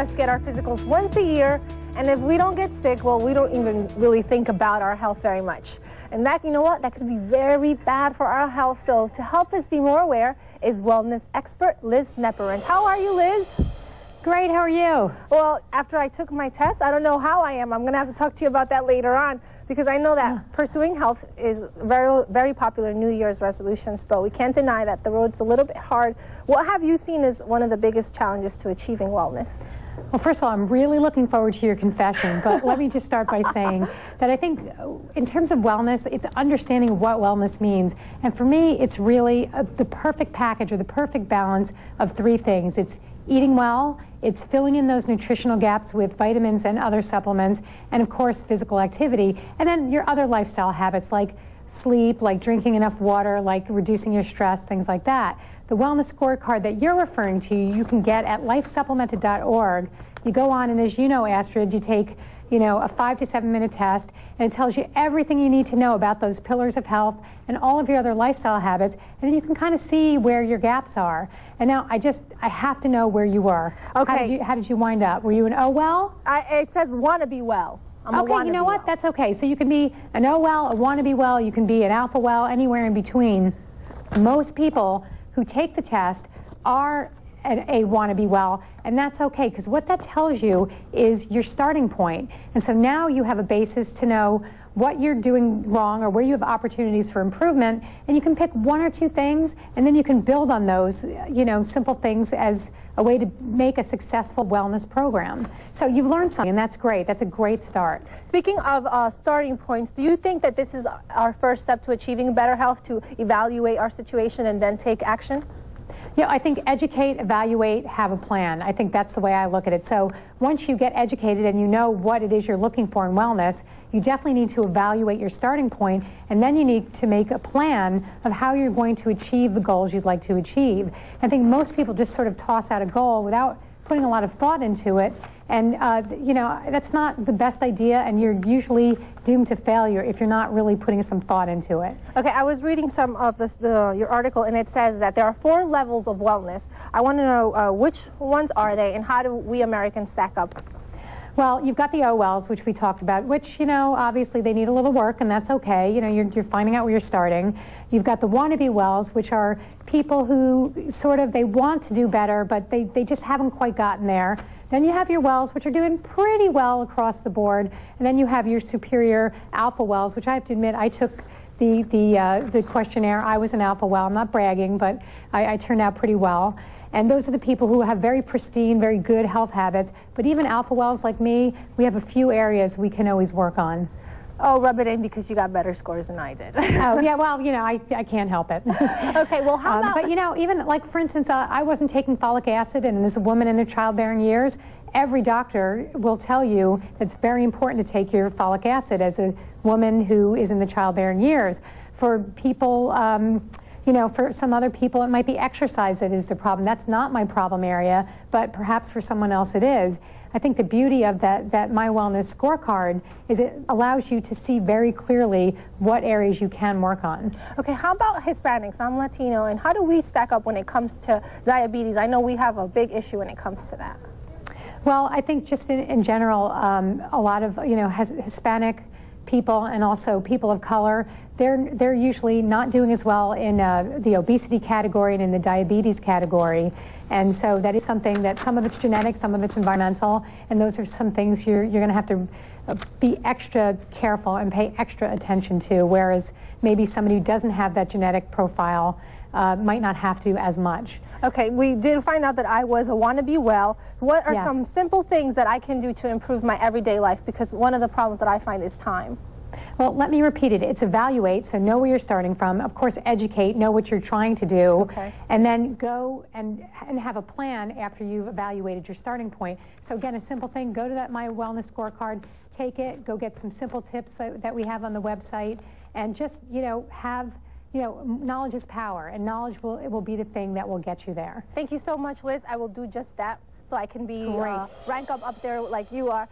us get our physicals once a year, and if we don't get sick, well, we don't even really think about our health very much. And that, you know what, that could be very bad for our health. So to help us be more aware is wellness expert Liz Neporent. How are you, Liz? Great, how are you? Well, after I took my test, I don't know how I am. I'm going to have to talk to you about that later on, because I know that pursuing health is very popular New Year's resolutions, but we can't deny that the road's a little bit hard. What have you seen as one of the biggest challenges to achieving wellness? Well, first of all, I'm really looking forward to your confession, but let me just start by saying that I think in terms of wellness, it's understanding what wellness means. And for me, it's really the perfect package or the perfect balance of three things. It's eating well, it's filling in those nutritional gaps with vitamins and other supplements, and of course, physical activity. And then your other lifestyle habits like sleep, like drinking enough water, like reducing your stress, things like that. The wellness scorecard that you're referring to, you can get at lifesupplemented.org. You go on, and as you know, Astrid, you take, a 5 to 7 minute test, and it tells you everything you need to know about those pillars of health and all of your other lifestyle habits, and then you can kind of see where your gaps are. And now I have to know where you were. Okay. How did you wind up? Were you an oh well? It says want to be well. Okay, you know what? That's okay. So you can be an oh well, a want to be well, you can be an alpha well, anywhere in between. Most people who take the test are a want to be well, and that's okay, because what that tells you is your starting point. And so now you have a basis to know what you're doing wrong or where you have opportunities for improvement, and you can pick one or two things, and then you can build on those, simple things as a way to make a successful wellness program. So you've learned something, and that's great. That's a great start. Speaking of starting points, do you think that this is our first step to achieving better health, to evaluate our situation and then take action? Yeah, I think educate, evaluate, have a plan. I think that's the way I look at it. So once you get educated and you know what it is you're looking for in wellness, you definitely need to evaluate your starting point, and then you need to make a plan of how you're going to achieve the goals you'd like to achieve. I think most people just sort of toss out a goal without putting a lot of thought into it, and that's not the best idea, and you're usually doomed to failure if you're not really putting some thought into it. Okay, I was reading some of your article, and it says that there are 4 levels of wellness. I want to know which ones are they, and how do we Americans stack up? Well, you've got the OWells, which we talked about, which, obviously they need a little work, and that's okay. You're finding out where you're starting. You've got the wannabe wells, which are people who they want to do better, but they just haven't quite gotten there. Then you have your wells, which are doing pretty well across the board. And then you have your superior alpha wells, which I have to admit, I took the questionnaire. I was an alpha well. I'm not bragging, but I turned out pretty well. And those are the people who have very pristine, very good health habits. But even alpha wells like me, we have a few areas we can always work on. Oh, rub it in because you got better scores than I did. Oh, yeah, well, I can't help it. Okay, well, how about... But, even, like, for instance, I wasn't taking folic acid, and as a woman in their childbearing years, every doctor will tell you that it's very important to take your folic acid as a woman who is in the childbearing years. For people... for some other people, it might be exercise that is the problem. That's not my problem area, but perhaps for someone else it is. I think the beauty of that My Wellness scorecard is it allows you to see very clearly what areas you can work on. Okay, how about Hispanics? I'm Latino, and how do we stack up when it comes to diabetes? I know we have a big issue when it comes to that. Well, I think just in general, a lot of, Hispanic people and also people of color, they're usually not doing as well in the obesity category and in the diabetes category. And so that is something that some of it's genetic, some of it's environmental, and those are some things you're going to have to be extra careful and pay extra attention to, whereas maybe somebody who doesn't have that genetic profile might not have to as much. Okay, we did find out that I was a wannabe well. What are some simple things that I can do to improve my everyday life? Because one of the problems that I find is time. Well, let me repeat it. It's evaluate, so know where you're starting from. Of course, educate, know what you're trying to do, and then go and have a plan after you've evaluated your starting point. So again, a simple thing, go to that My Wellness scorecard, take it, go get some simple tips that we have on the website, and just, have, knowledge is power, and knowledge will be the thing that will get you there. Thank you so much, Liz. I will do just that so I can be rank up there like you are.